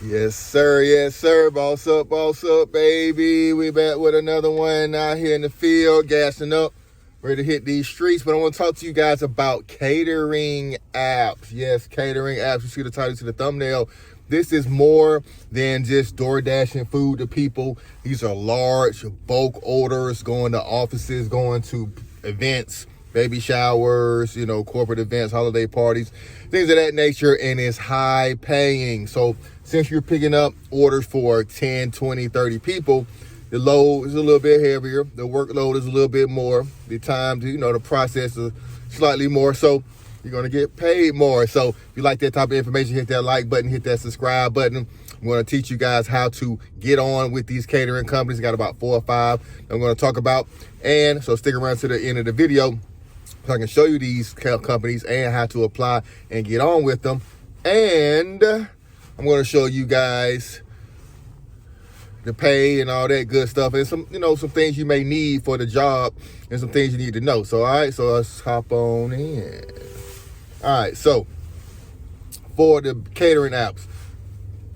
Yes, sir. Boss up, baby. We back with another one out here in the field, gassing up, ready to hit these streets. But I want to talk to you guys about catering apps. Yes, catering apps. You see the title, you see the thumbnail. This is more than just door dashing food to people. These are large bulk orders going to offices, going to events, baby showers, corporate events, holiday parties, things of that nature, and it's high paying. So since you're picking up orders for 10, 20, 30 people, the load is a little bit heavier. The workload is a little bit more. The time to, the process is slightly more. So you're going to get paid more. So if you like that type of information, hit that like button, hit that subscribe button. I'm going to teach you guys how to get on with these catering companies. Got about 4 or 5 I'm going to talk about. And so stick around to the end of the video so I can show you these companies and how to apply and get on with them. And I'm going to show you guys the pay and all that good stuff, and some things you may need for the job and some things you need to know. So all right, so let's hop on in. All right, so for the catering apps,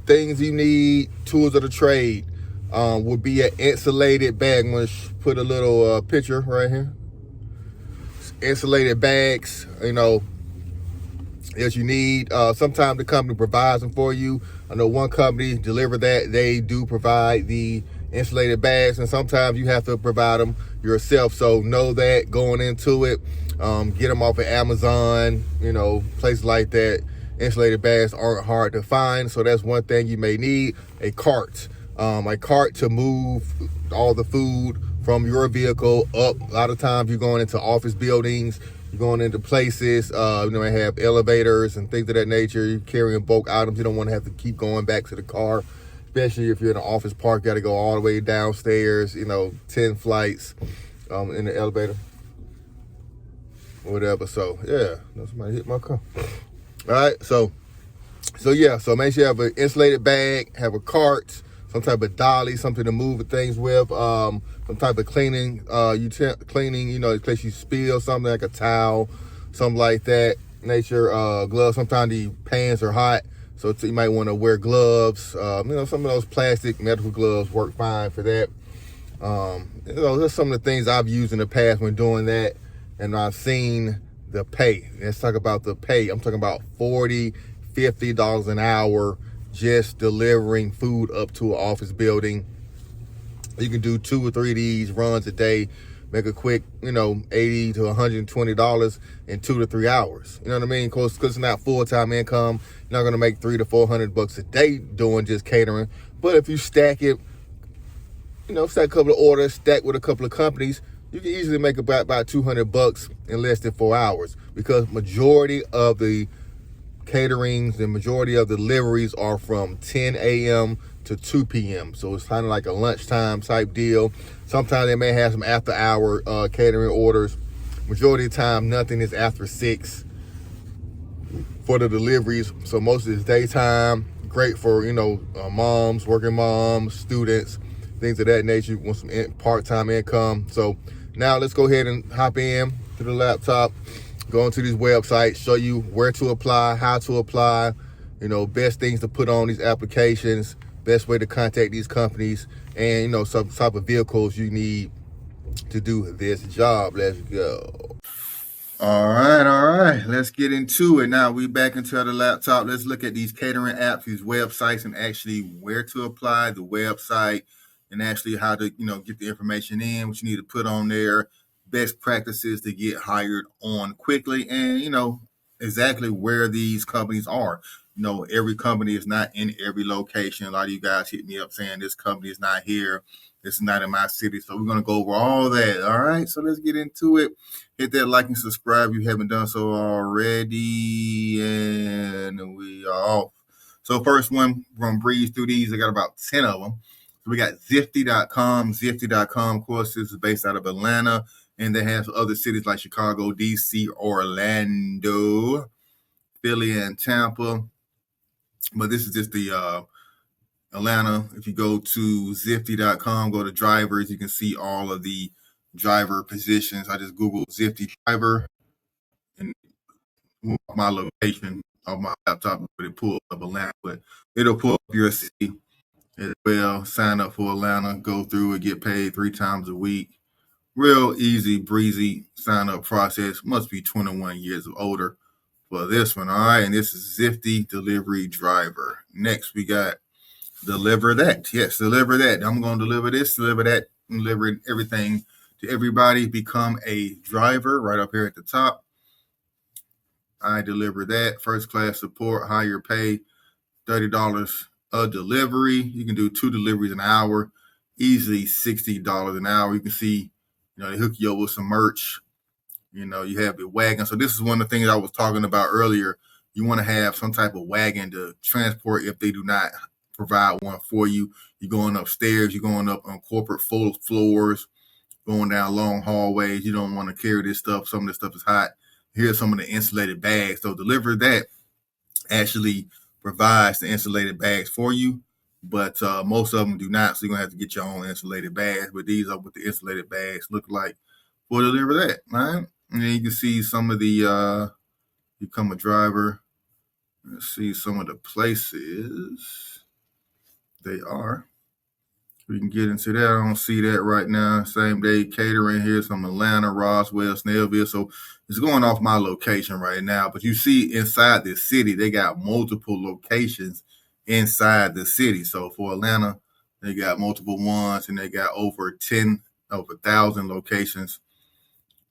things you need, tools of the trade, would be an insulated bag. I'm going to put a little picture right here. Insulated bags, that you need. Sometimes the company provides them for you. I know one company delivered that. They do provide the insulated bags, and sometimes you have to provide them yourself. So know that going into it. Get them off of Amazon, places like that. Insulated bags aren't hard to find, so that's one thing you may need. A cart to move all the food from your vehicle up. A lot of times you're going into office buildings, you're going into places, they have elevators and things of that nature. You're carrying bulk items. You don't want to have to keep going back to the car, especially if you're in an office park. You got to go all the way downstairs, 10 flights in the elevator, whatever. So, yeah, somebody hit my car. All right, so make sure you have an insulated bag, have a cart, some type of dolly, something to move the things with, some type of cleaning, in case you spill something like a towel, something like that. Nature, gloves. Sometimes the pans are hot, so you might want to wear gloves. Some of those plastic medical gloves work fine for that. That's some of the things I've used in the past when doing that, and I've seen the pay. Let's talk about the pay. I'm talking about $40, $50 an hour just delivering food up to an office building. You can do 2 or 3 of these runs a day, make a quick, $80 to $120 in 2 to 3 hours. You know what I mean? Because it's not full-time income. You're not going to make $300 to $400 a day doing just catering. But if you stack it, stack a couple of orders, stack with a couple of companies, you can easily make about $200 in less than 4 hours, because majority of the caterings and majority of the deliveries are from 10 a.m. to 2 p.m. So it's kind of like a lunchtime type deal. Sometimes they may have some after hour catering orders. Majority of the time, nothing is after 6 for the deliveries. So most of it's daytime. Great for, moms, working moms, students, things of that nature. You want some part-time income. So now let's go ahead and hop in to the laptop, go into these websites, show you where to apply, how to apply, best things to put on these applications, best way to contact these companies, and, some type of vehicles you need to do this job. Let's go. All right. Let's get into it. Now we back into the laptop. Let's look at these catering apps, these websites, and actually where to apply, the website, and actually how to, get the information in, what you need to put on there, best practices to get hired on quickly, and, exactly where these companies are. Every company is not in every location. A lot of you guys hit me up saying this company is not here. This is not in my city. So we're going to go over all that. All right. So let's get into it. Hit that like and subscribe if you haven't done so already. And we are off. So first one, we're going to breeze through these. I got about 10 of them. So we got Zifty.com. Zifty.com, of course, this is based out of Atlanta. And they have other cities like Chicago, DC, Orlando, Philly, and Tampa. But this is just the Atlanta. If you go to Zifty.com, go to drivers, you can see all of the driver positions. I just Googled Zifty driver and my location on my laptop, but it pulled up Atlanta, but it'll pull up your city as well. Sign up for Atlanta, go through and get paid 3 times a week. Real easy breezy sign up process. Must be 21 years of older for this one. All right, and this is Zifty Delivery Driver. Next, we got Deliver That. Yes, Deliver That. I'm going to deliver this, deliver that, deliver everything to everybody. Become a driver right up here at the top. I deliver that. First class support, higher pay, $30 a delivery. You can do 2 deliveries an hour, easily $60 an hour. You can see, they hook you up with some merch. You have your wagon. So this is one of the things I was talking about earlier. You want to have some type of wagon to transport if they do not provide one for you. You're going upstairs, you're going up on corporate floors, going down long hallways. You don't want to carry this stuff. Some of this stuff is hot. Here's some of the insulated bags. So Deliver That actually provides the insulated bags for you, but most of them do not. So you're going to have to get your own insulated bags. But these are what the insulated bags look like for Deliver That, right? And then you can see some of the become a driver. Let's see some of the places they are. We can get into that. I don't see that right now. Same day catering here, some Atlanta, Roswell, Snellville. So it's going off my location right now. But you see inside the city, they got multiple locations inside the city. So for Atlanta, they got multiple ones, and they got over 1,000 locations.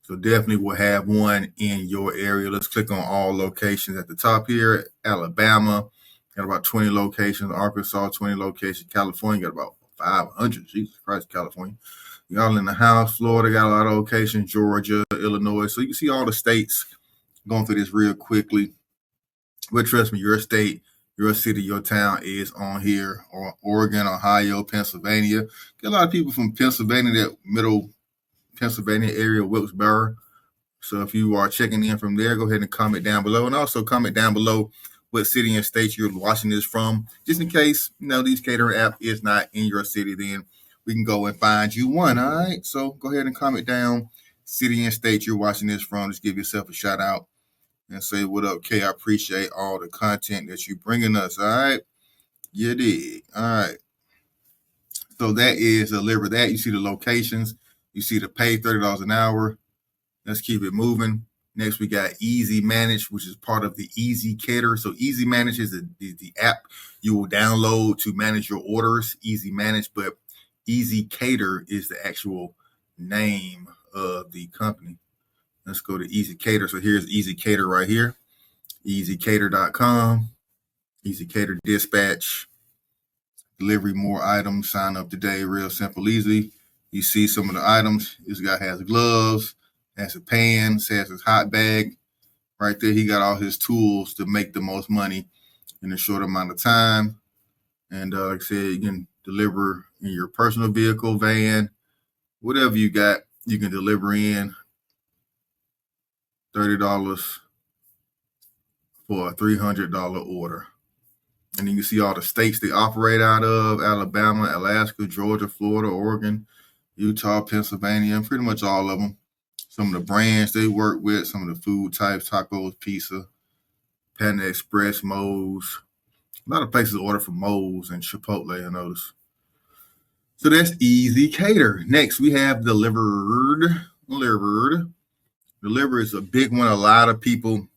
So definitely will have one in your area. Let's click on all locations at the top here. Alabama got about 20 locations. Arkansas, 20 locations. California got about 500. Jesus Christ, California. Y'all in the house. Florida got a lot of locations. Georgia, Illinois. So you can see all the states. Going through this real quickly. But trust me, your state, your city, your town is on here. Or Oregon, Ohio, Pennsylvania. Get a lot of people from Pennsylvania, that middle Pennsylvania area, Wilkes-Barre. So if you are checking in from there, go ahead and comment down below. And also comment down below what city and state you're watching this from. Just in case, these catering app is not in your city, then we can go and find you one. All right. So go ahead and comment down city and state you're watching this from. Just give yourself a shout out and say, what up, Kay? I appreciate all the content that you're bringing us. All right. You dig. All right. So that is Deliver That. You see the locations. You see the pay, $30 an hour. Let's keep it moving. Next, we got Easy Manage, which is part of the Easy Cater. So Easy Manage is the app you will download to manage your orders, Easy Manage, but Easy Cater is the actual name of the company. Let's go to Easy Cater. So here's Easy Cater right here, easycater.com, Easy Cater dispatch, delivery more items, sign up today, real simple, easy. You see some of the items. This guy has gloves, has a pan, has his hot bag. Right there, he got all his tools to make the most money in a short amount of time. And like I said, you can deliver in your personal vehicle, van, whatever you got, you can deliver in. $30 for a $300 order. And you can see all the states they operate out of: Alabama, Alaska, Georgia, Florida, Oregon, Utah, Pennsylvania, pretty much all of them. Some of the brands they work with, some of the food types: tacos, pizza, Panda Express, Moe's. A lot of places order from Moe's and Chipotle, I notice. So that's Easy Cater. Next, we have Delivered. Deliver is a big one. A lot of people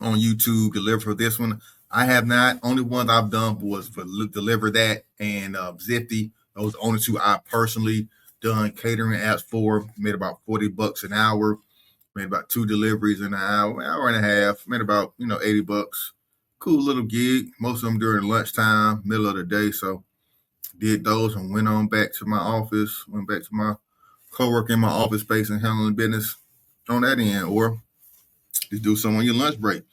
on YouTube deliver for this one. I have not. Only one I've done was for Deliver That and Zifty. Those are the only two I personally done catering apps for. Made about $40 an hour. Made about 2 deliveries in an hour and a half. Made about $80. Cool little gig. Most of them during lunchtime, middle of the day. So did those and went on back to my office. Went back to my co-worker in my office space and handling business on that end, or just do some on your lunch break.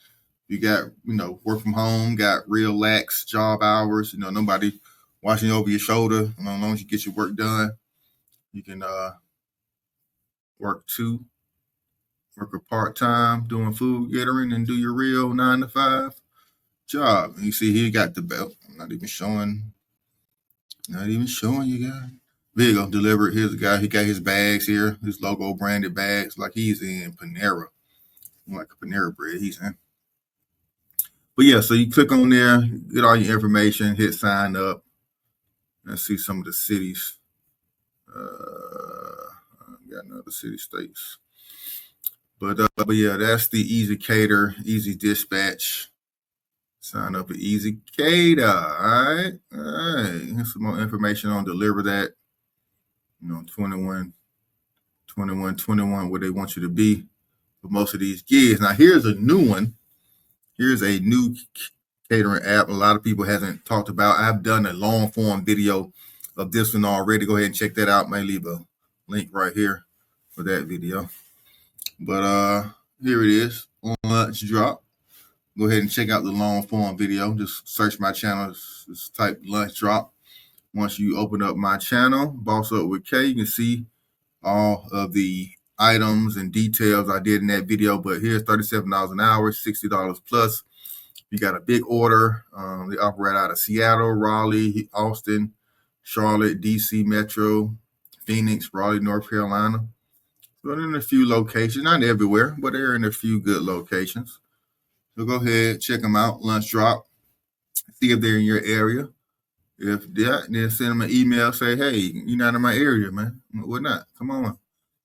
You got work from home, got real lax job hours. Nobody watching over your shoulder. As long as you get your work done, you can work a part-time doing food catering and do your real 9-to-5 job. And you see here, you got the belt. I'm not even showing you guys. There you go, delivered. Here's the guy. He got his bags here, his logo branded bags, like he's in Panera. Like a Panera bread he's in. But yeah, so you click on there, get all your information, hit sign up. Let's see some of the cities. Got another city states. But yeah, that's the Easy Cater, Easy Dispatch. Sign up at Easy Cater. All right. Here's some more information on Deliver That. 21, where they want you to be for most of these gigs. Now, here's a new one. Here's a new catering app a lot of people hasn't talked about. I've done a long form video of this one already. Go ahead and check that out. Might leave a link right here for that video. But here it is on Lunch Drop. Go ahead and check out the long form video. Just search my channel. Just type Lunch Drop. Once you open up my channel, Boss Up with K, you can see all of the items and details I did in that video. But here's $37 an hour, $60 plus. You got a big order. They operate out of Seattle, Raleigh, Austin, Charlotte, DC Metro, Phoenix, Raleigh, North Carolina. So they're in a few locations, not everywhere, but they're in a few good locations. So go ahead, check them out, Lunch Drop. See if they're in your area. If they're, then send them an email, say, hey, you're not in my area, man. What not? Come on.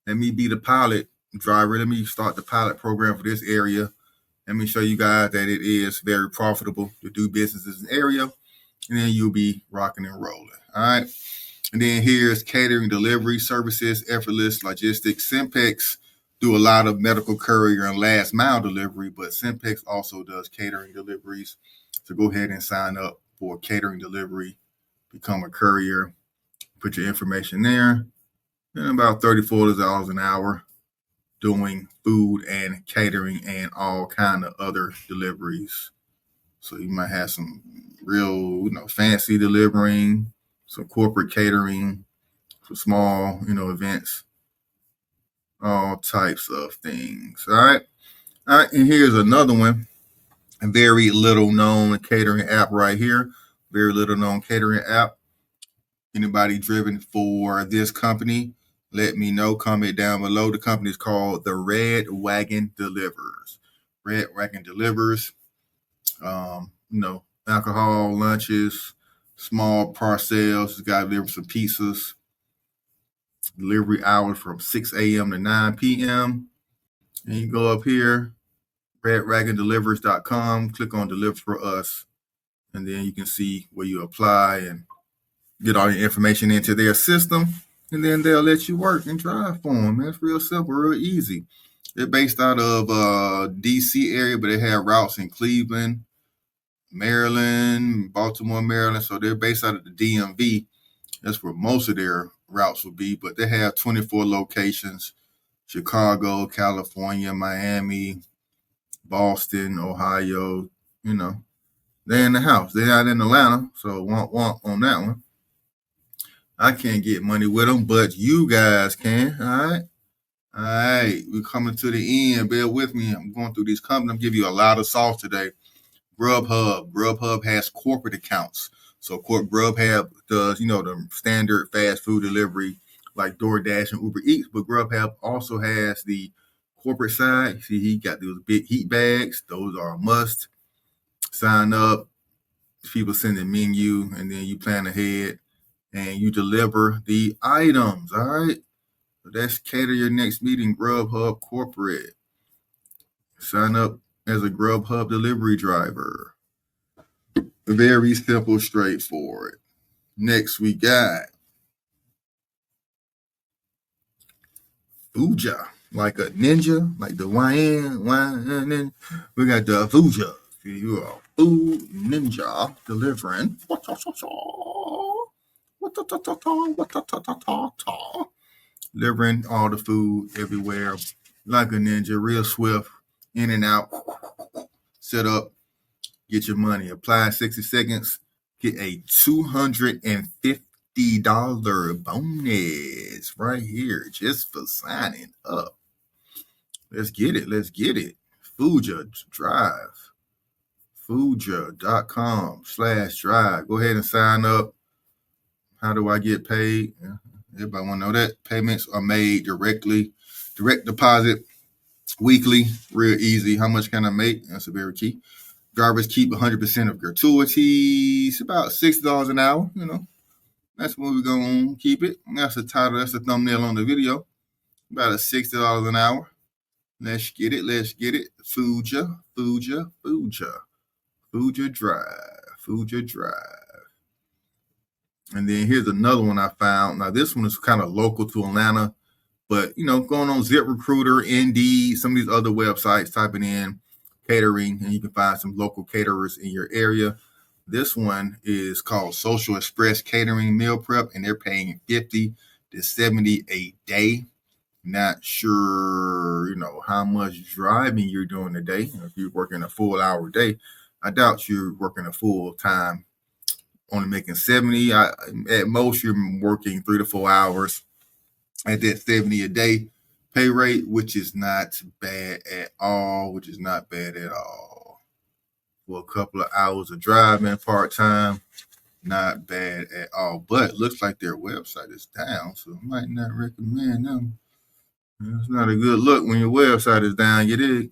Let me be the pilot driver. Let me start the pilot program for this area. Let me show you guys that it is very profitable to do business in this area. And then you'll be rocking and rolling. All right. And then here's catering delivery services, effortless logistics. Simpex do a lot of medical courier and last mile delivery, but Simpex also does catering deliveries. So go ahead and sign up for catering delivery, become a courier, put your information there, and about $34 an hour doing food and catering and all kind of other deliveries. So you might have some real, fancy delivering, some corporate catering, some small, events, all types of things. All right. And here's another one, a very little known catering app right here. Very little known catering app. Anybody driven for this company, let me know. Comment down below. The company is called the Red Wagon Delivers. Red Wagon Delivers. Alcohol, lunches, small parcels. It's got to deliver some pizzas. Delivery hours from 6 a.m. to 9 p.m. And you go up here, redwagondelivers.com, click on Deliver for Us, and then you can see where you apply and get all your information into their system, and then they'll let you work and drive for them. It's real simple, real easy. They're based out of DC area, but they have routes in Cleveland, Maryland, Baltimore, Maryland. So they're based out of the DMV. That's where most of their routes will be, but they have 24 locations: Chicago, California, Miami, Boston, Ohio. They're in the house. They're not in Atlanta, so won't on that one. I can't get money with them, but you guys can. All right. We're coming to the end. Bear with me. I'm going through these companies. I'm giving you a lot of sauce today. Grubhub has corporate accounts. So Grubhub does, the standard fast food delivery like DoorDash and Uber Eats, but Grubhub also has the corporate side. See, he got those big heat bags. Those are a must. Sign up. People send a menu, and then you plan ahead and you deliver the items. All right. So that's Cater Your Next Meeting, Grubhub Corporate. Sign up as a Grubhub delivery driver. Very simple, straightforward. Next, we got Fuja, like a ninja, like the YN. We got the Fuja. You are food ninja delivering. Delivering all the food everywhere, like a ninja, real swift, in and out. Set up, get your money. Apply 60 seconds, get a $250 bonus right here just for signing up. Let's get it. Fuja Drive. Fuja.com/drive. Go ahead and sign up. How do I get paid? Everybody want to know that. Payments are made direct deposit, weekly, real easy. How much can I make? That's a very key. Drivers keep 100% of gratuities, about $60 an hour. That's what we're going to keep it. That's the title. That's the thumbnail on the video. About a $60 an hour. Let's get it. Let's get it. Fuja Drive. And then here's another one I found. Now, this one is kind of local to Atlanta, but, going on ZipRecruiter, Indeed, some of these other websites, typing in catering, and you can find some local caterers in your area. This one is called Social Express Catering Meal Prep, and they're paying $50 to $70 a day. Not sure, how much driving you're doing a day. If you're working a full hour day, I doubt you're working a full time, only making 70. At most, you're working 3 to 4 hours at that 70 a day pay rate, which is not bad at all. For a couple of hours of driving part-time, not bad at all. But it looks like their website is down, so I might not recommend them. It's not a good look when your website is down, you dig?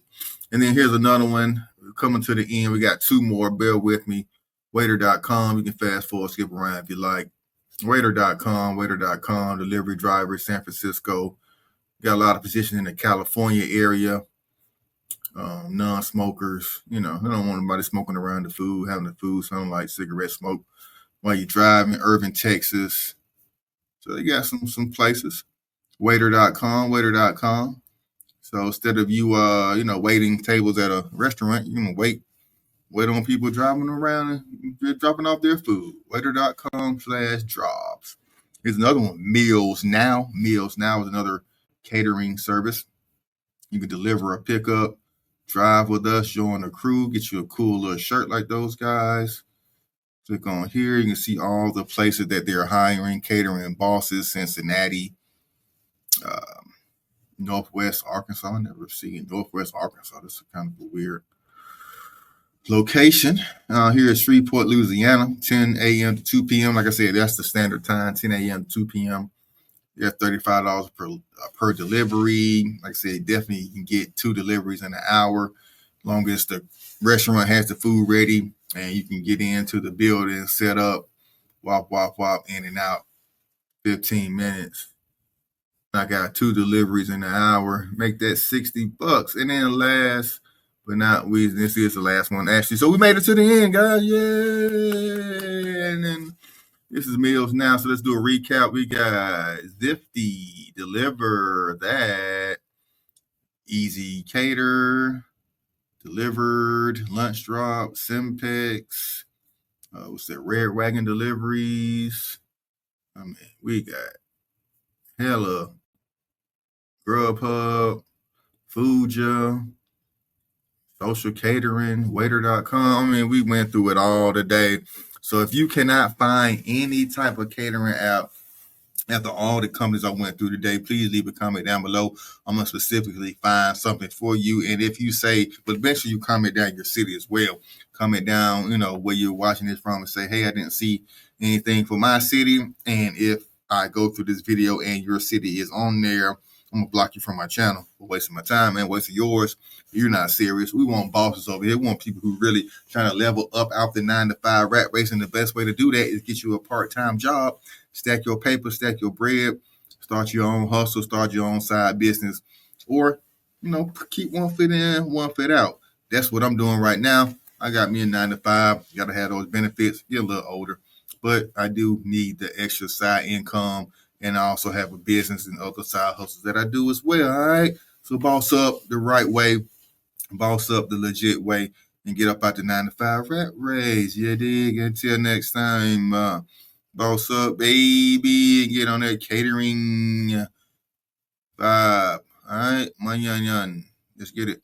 And then here's another one. We're coming to the end. We got 2 more. Bear with me. Waiter.com. You can fast forward, skip around if you like. Waiter.com, delivery driver, San Francisco. Got a lot of positions in the California area. Non-smokers, they don't want anybody smoking around the food, having the food sound like cigarette smoke while you're driving. Irving, Texas. So they got some places. Waiter.com. So instead of you, waiting tables at a restaurant, you can wait on people driving around and dropping off their food. Waiter.com/jobs. Here's another one. Meals Now. Meals Now is another catering service. You can deliver a pickup, drive with us, join the crew, get you a cool little shirt like those guys. Click on here. You can see all the places that they're hiring, catering bosses, Cincinnati, Northwest Arkansas. I never seen Northwest Arkansas. This is kind of a weird location. Here is Shreveport, Louisiana, 10 a.m. to 2 p.m. Like I said, that's the standard time, 10 a.m. to 2 p.m. You have $35 per delivery. Like I said, definitely you can get 2 deliveries in an hour, long as the restaurant has the food ready and you can get into the building, set up, wop, in and out, 15 minutes. I got 2 deliveries in an hour, make that $60. And then last but not least, this is the last one actually. So we made it to the end, guys. Yay! And then this is Meals Now. So let's do a recap. We got Zifty, Deliver That, Easy Cater, Delivered, Lunch Drop, Simpex, what's that? Red Wagon Deliveries. We got hella Grubhub, Fuja, Social Catering, Waiter.com. We went through it all today. So if you cannot find any type of catering app after all the companies I went through today, please leave a comment down below. I'm going to specifically find something for you. And if you say, but make sure you comment down your city as well. Comment down, where you're watching this from and say, hey, I didn't see anything for my city. And if I go through this video and your city is on there, I'm going to block you from my channel for wasting my time and wasting yours. You're not serious. We want bosses over here. We want people who really trying to level up out the 9-to-5 rat race. And the best way to do that is get you a part-time job, stack your paper, stack your bread, start your own hustle, start your own side business, or, keep one foot in, one foot out. That's what I'm doing right now. I got me a 9-to-5. Got to have those benefits. Get a little older, but I do need the extra side income. And I also have a business and other side hustles that I do as well. All right. So boss up the right way, boss up the legit way, and get up out the 9-to-5 rat race. You dig? Until next time, boss up, baby, and get on that catering vibe. All right. My yun. Let's get it.